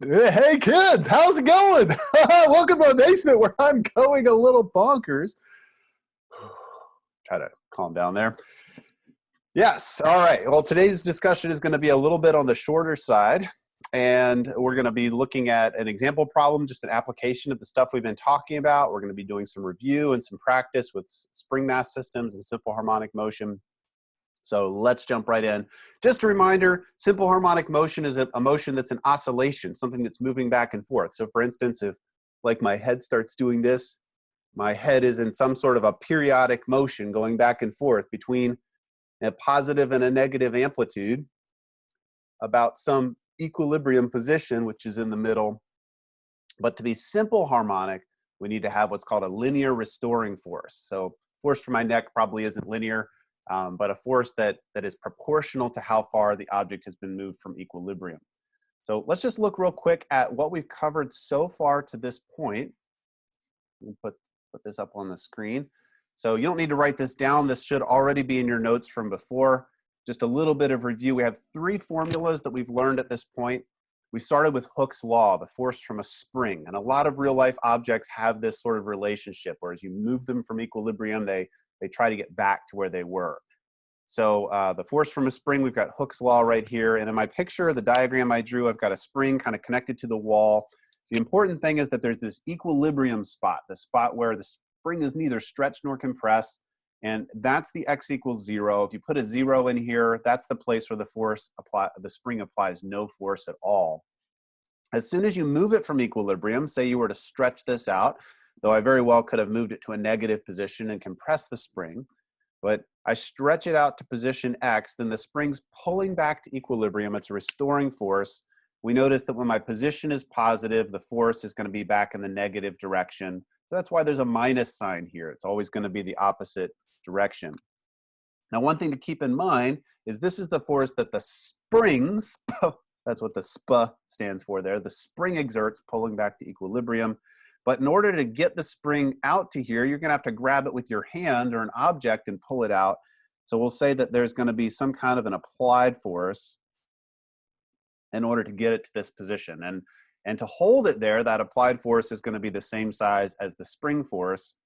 Hey kids, how's it going? Welcome to my basement where I'm going a little bonkers. Try to calm down there. Yes, all right. Well, today's discussion is going to be a little bit on the shorter side, and we're going to be looking at an example problem, just an application of the stuff we've been talking about. We're going to be doing some review and some practice with spring mass systems and simple harmonic motion. So let's jump right in. Just a reminder, simple harmonic motion is a motion that's an oscillation, something that's moving back and forth. So for instance, if like my head starts doing this, my head is in some sort of a periodic motion going back and forth between a positive and a negative amplitude about some equilibrium position, which is in the middle. But to be simple harmonic, we need to have what's called a linear restoring force. So force for my neck probably isn't linear. But a force that is proportional to how far the object has been moved from equilibrium. So let's just look real quick at what we've covered so far to this point. We'll put this up on the screen. So you don't need to write this down. This should already be in your notes from before. Just a little bit of review. We have three formulas that we've learned at this point. We started with Hooke's law, the force from a spring. And a lot of real life objects have this sort of relationship, where as you move them from equilibrium, they try to get back to where they were. So the force from a spring, we've got Hooke's law right here. And in my picture, the diagram I drew, I've got a spring kind of connected to the wall. The important thing is that there's this equilibrium spot, the spot where the spring is neither stretched nor compressed. And that's the x equals 0. If you put a 0 in here, that's the place where the spring applies no force at all. As soon as you move it from equilibrium, say you were to stretch this out, though I very well could have moved it to a negative position and compressed the spring, but I stretch it out to position X, then the spring's pulling back to equilibrium. It's a restoring force. We notice that when my position is positive, the force is going to be back in the negative direction. So that's why there's a minus sign here. It's always going to be the opposite direction. Now, one thing to keep in mind is this is the force that the springs, that's what the SPA stands for there, the spring exerts pulling back to equilibrium. But in order to get the spring out to here, you're going to have to grab it with your hand or an object and pull it out. So we'll say that there's going to be some kind of an applied force in order to get it to this position. And to hold it there, that applied force is going to be the same size as the spring force.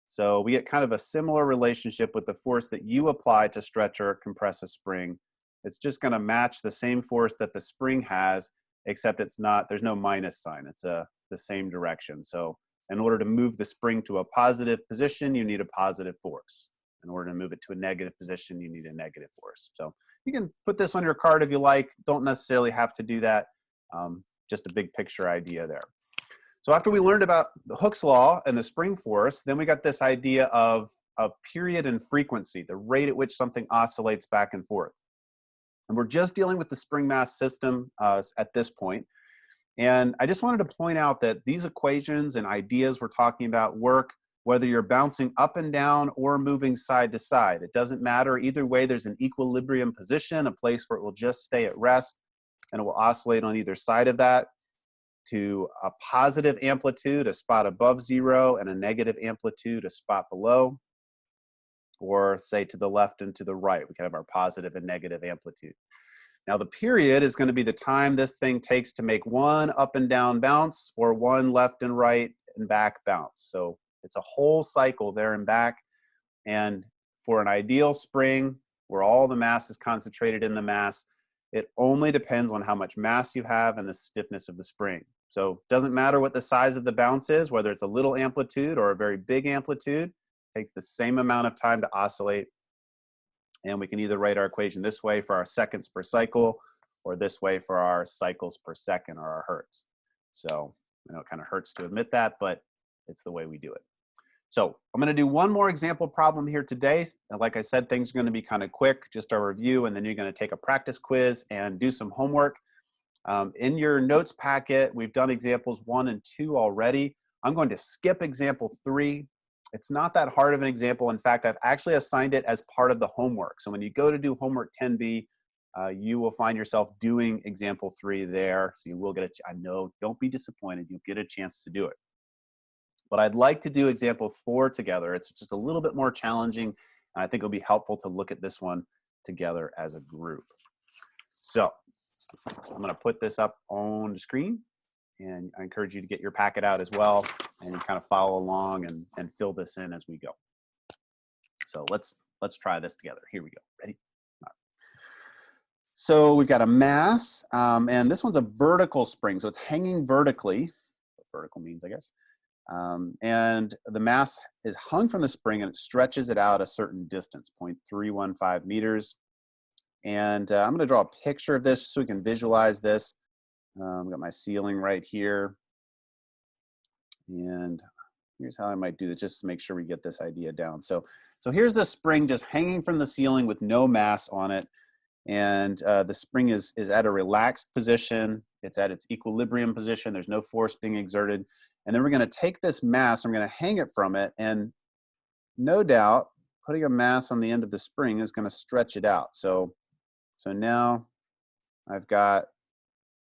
So we get kind of a similar relationship with the force that you apply to stretch or compress a spring. It's just going to match the same force that the spring has, except it's not, there's no minus sign. It's the same direction. So in order to move the spring to a positive position, you need a positive force. In order to move it to a negative position, you need a negative force. So you can put this on your card if you like. Don't necessarily have to do that. Just a big picture idea there. So after we learned about the Hooke's law and the spring force, then we got this idea of period and frequency, the rate at which something oscillates back and forth. And we're just dealing with the spring mass system at this point. And I just wanted to point out that these equations and ideas we're talking about work whether you're bouncing up and down or moving side to side. It doesn't matter. Either way, there's an equilibrium position, a place where it will just stay at rest, and it will oscillate on either side of that to a positive amplitude, a spot above 0, and a negative amplitude, a spot below, or say to the left and to the right. We can have our positive and negative amplitude. Now the period is going to be the time this thing takes to make one up and down bounce or one left and right and back bounce. So it's a whole cycle there and back. And for an ideal spring where all the mass is concentrated in the mass, it only depends on how much mass you have and the stiffness of the spring. So it doesn't matter what the size of the bounce is, whether it's a little amplitude or a very big amplitude, it takes the same amount of time to oscillate. And we can either write our equation this way for our seconds per cycle or this way for our cycles per second or our hertz. So I know it kind of hurts to admit that, but it's the way we do it. So I'm going to do one more example problem here today. And like I said, things are going to be kind of quick, just a review, and then you're going to take a practice quiz and do some homework. In your notes packet, we've done examples 1 and 2 already. I'm going to skip example 3. It's not that hard of an example. In fact, I've actually assigned it as part of the homework. So when you go to do homework 10B, you will find yourself doing example 3 there. So you will get I know, don't be disappointed. You'll get a chance to do it. But I'd like to do example 4 together. It's just a little bit more challenging, and I think it'll be helpful to look at this one together as a group. So I'm going to put this up on the screen. And I encourage you to get your packet out as well and kind of follow along and fill this in as we go. So let's try this together. Here we go. Ready? All right. So we've got a mass, and this one's a vertical spring, so it's hanging vertically. What vertical means, I guess. And the mass is hung from the spring, and it stretches it out a certain distance, 0.315 meters. And I'm going to draw a picture of this so we can visualize this. I've got my ceiling right here. And here's how I might do this, just to make sure we get this idea down. So here's the spring just hanging from the ceiling with no mass on it. And the spring is at a relaxed position. It's at its equilibrium position. There's no force being exerted. And then we're going to take this mass, I'm going to hang it from it. And no doubt, putting a mass on the end of the spring is going to stretch it out. So now I've got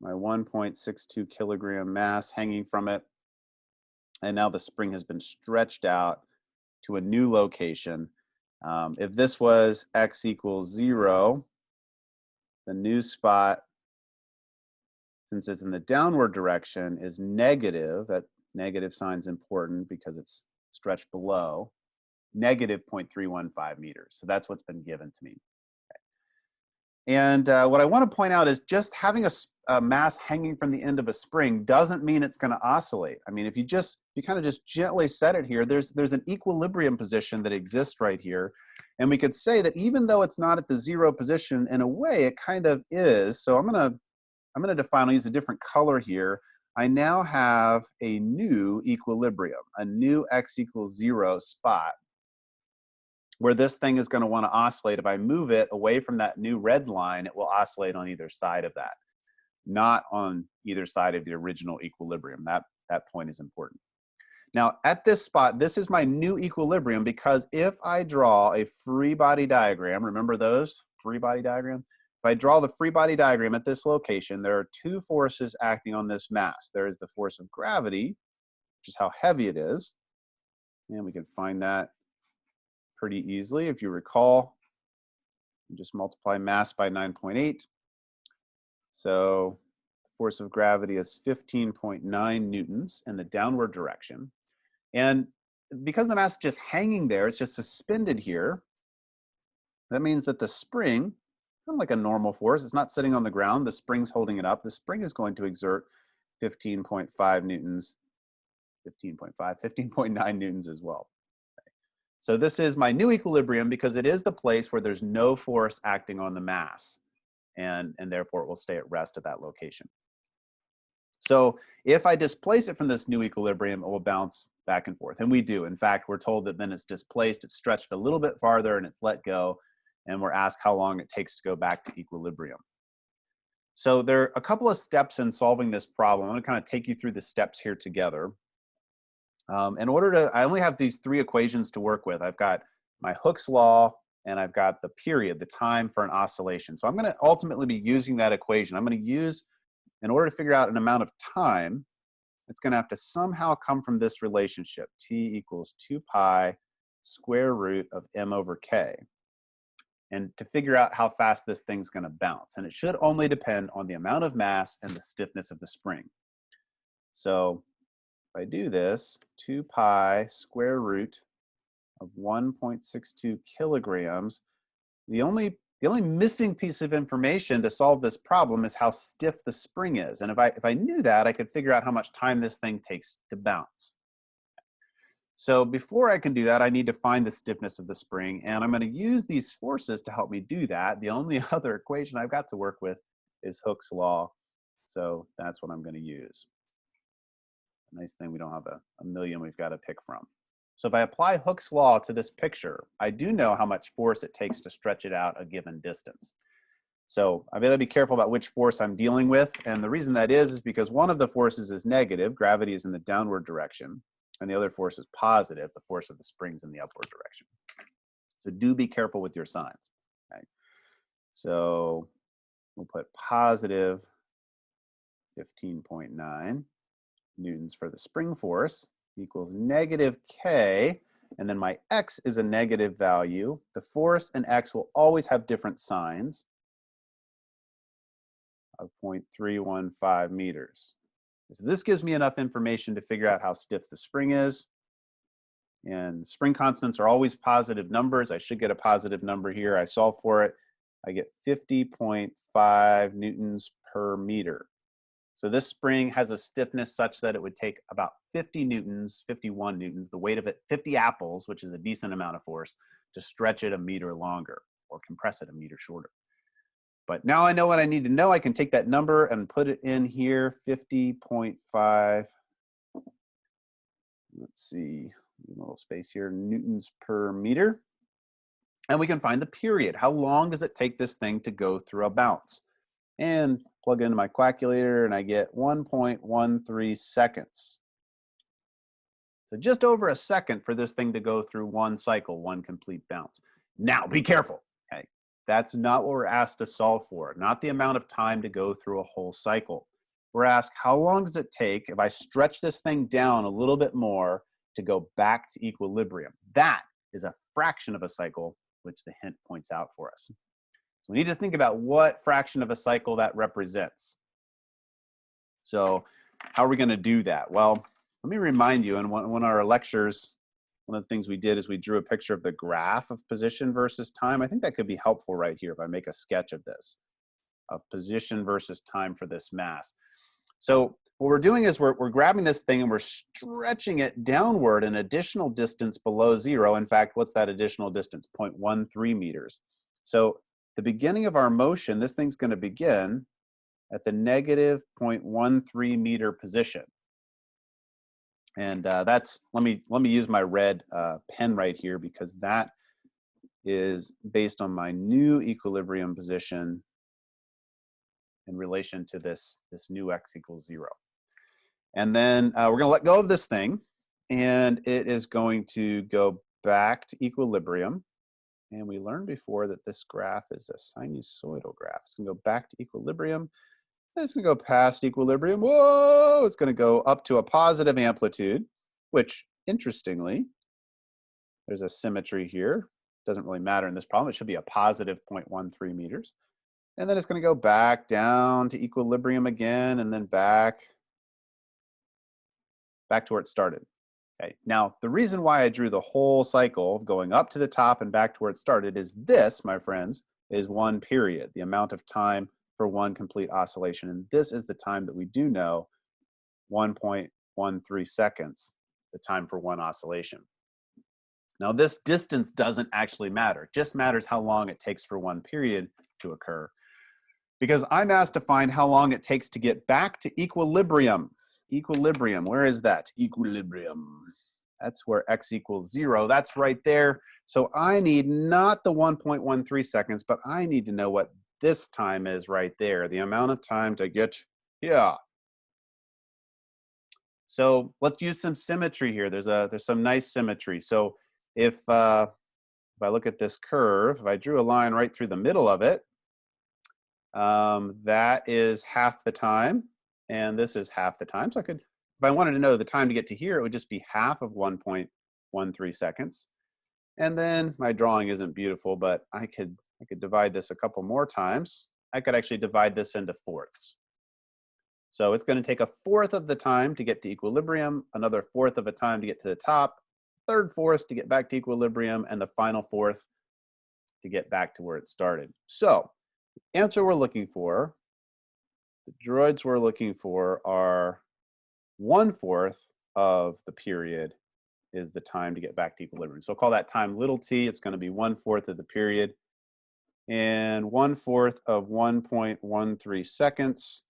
my 1.62 kilogram mass hanging from it. And now the spring has been stretched out to a new location. If this was x equals 0, the new spot, since it's in the downward direction, is negative. That negative sign's important because it's stretched below, negative 0.315 meters. So that's what's been given to me. And what I want to point out is just having a mass hanging from the end of a spring doesn't mean it's going to oscillate. I mean, if you kind of just gently set it here, there's an equilibrium position that exists right here. And we could say that even though it's not at the 0 position, in a way it kind of is. So I'm going to define, I'll use a different color here. I now have a new equilibrium, a new x equals 0 spot, where this thing is going to want to oscillate. If I move it away from that new red line, it will oscillate on either side of that, not on either side of the original equilibrium. That point is important. Now, at this spot, this is my new equilibrium, because if I draw a free body diagram, remember those free body diagram? If I draw the free body diagram at this location, there are two forces acting on this mass. There is the force of gravity, which is how heavy it is, and we can find that pretty easily. If you recall, you just multiply mass by 9.8. So the force of gravity is 15.9 newtons in the downward direction. And because the mass is just hanging there, it's just suspended here, that means that the spring, kind of like a normal force, it's not sitting on the ground, the spring's holding it up. The spring is going to exert 15.5 newtons, 15.9 newtons as well. So this is my new equilibrium because it is the place where there's no force acting on the mass, and therefore it will stay at rest at that location. So if I displace it from this new equilibrium, it will bounce back and forth, and we do. In fact, we're told that then it's displaced, it's stretched a little bit farther, and it's let go, and we're asked how long it takes to go back to equilibrium. So there are a couple of steps in solving this problem. I'm going to kind of take you through the steps here together. I only have these three equations to work with. I've got my Hooke's law, and I've got the period, the time for an oscillation. So I'm going to ultimately be using that equation. I'm going to use, in order to figure out an amount of time, it's going to have to somehow come from this relationship, t equals 2 pi square root of m over k, and to figure out how fast this thing's going to bounce. And it should only depend on the amount of mass and the stiffness of the spring. So if I do this, 2 pi square root of 1.62 kilograms, the only missing piece of information to solve this problem is how stiff the spring is. And if I knew that, I could figure out how much time this thing takes to bounce. So before I can do that, I need to find the stiffness of the spring, and I'm going to use these forces to help me do that. The only other equation I've got to work with is Hooke's law, so that's what I'm going to use. Nice thing we don't have a million we've got to pick from. So if I apply Hooke's law to this picture, I do know how much force it takes to stretch it out a given distance. So I've got to be careful about which force I'm dealing with, and the reason that is because one of the forces is negative, gravity is in the downward direction, and the other force is positive, the force of the spring's in the upward direction. So do be careful with your signs. Okay? So we'll put positive 15.9 newtons for the spring force equals negative k, and then my x is a negative value. The force and x will always have different signs of 0.315 meters. So this gives me enough information to figure out how stiff the spring is. And spring constants are always positive numbers. I should get a positive number here. I solve for it. I get 50.5 newtons per meter. So this spring has a stiffness such that it would take about 50 newtons, 51 newtons, the weight of it, 50 apples, which is a decent amount of force, to stretch it a meter longer or compress it a meter shorter. But now I know what I need to know. I can take that number and put it in here, 50.5. Let's see, a little space here, newtons per meter. And we can find the period. How long does it take this thing to go through a bounce? And plug it into my calculator and I get 1.13 seconds. So just over a second for this thing to go through one cycle, one complete bounce. Now be careful, okay? That's not what we're asked to solve for, not the amount of time to go through a whole cycle. We're asked how long does it take if I stretch this thing down a little bit more to go back to equilibrium. That is a fraction of a cycle, which the hint points out for us. So we need to think about what fraction of a cycle that represents. So how are we going to do that? Well, let me remind you, in one of our lectures, one of the things we did is we drew a picture of the graph of position versus time. I think that could be helpful right here if I make a sketch of this, of position versus time for this mass. So what we're doing is we're grabbing this thing and we're stretching it downward an additional distance below zero. In fact, what's that additional distance? 0.13 meters. So the beginning of our motion, this thing's going to begin at the negative 0.13 meter position. And that's, let me use my red pen right here because that is based on my new equilibrium position in relation to this new x equals 0. And then we're going to let go of this thing, and it is going to go back to equilibrium. And we learned before that this graph is a sinusoidal graph. It's going to go back to equilibrium. It's going to go past equilibrium. Whoa! It's going to go up to a positive amplitude, which, interestingly, there's a symmetry here. Doesn't really matter in this problem. It should be a positive 0.13 meters. And then it's going to go back down to equilibrium again, and then back to where it started. Okay. Now, the reason why I drew the whole cycle of going up to the top and back to where it started is this, my friends, is one period, the amount of time for one complete oscillation. And this is the time that we do know, 1.13 seconds, the time for one oscillation. Now, this distance doesn't actually matter. It just matters how long it takes for one period to occur. Because I'm asked to find how long it takes to get back to equilibrium. Equilibrium, where is that? Equilibrium. That's where x equals 0. That's right there. So I need not the 1.13 seconds, but I need to know what this time is right there, the amount of time to get here. So let's use some symmetry here. There's some nice symmetry. So if I look at this curve, if I drew a line right through the middle of it, that is half the time, and this is half the time. So I could, if I wanted to know the time to get to here, it would just be half of 1.13 seconds. And then my drawing isn't beautiful, but I could divide this a couple more times. I could actually divide this into fourths. So it's going to take a fourth of the time to get to equilibrium, another fourth of a time to get to the top, third fourth to get back to equilibrium, and the final fourth to get back to where it started. So the answer we're looking for, the droids we're looking for, are 1/4 of the period is the time to get back to equilibrium. So I'll call that time little t. It's going to be 1/4 of the period. And 1/4 of 1.13 seconds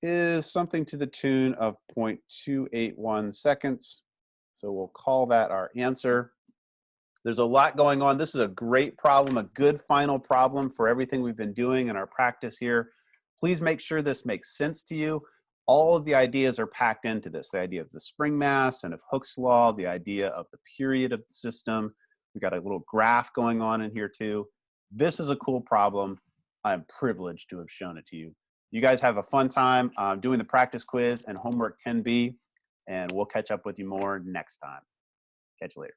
is something to the tune of 0.281 seconds. So we'll call that our answer. There's a lot going on. This is a great problem, a good final problem for everything we've been doing in our practice here. Please make sure this makes sense to you. All of the ideas are packed into this. The idea of the spring mass and of Hooke's law, the idea of the period of the system. We've got a little graph going on in here too. This is a cool problem. I'm privileged to have shown it to you. You guys have a fun time doing the practice quiz and homework 10B, and we'll catch up with you more next time. Catch you later.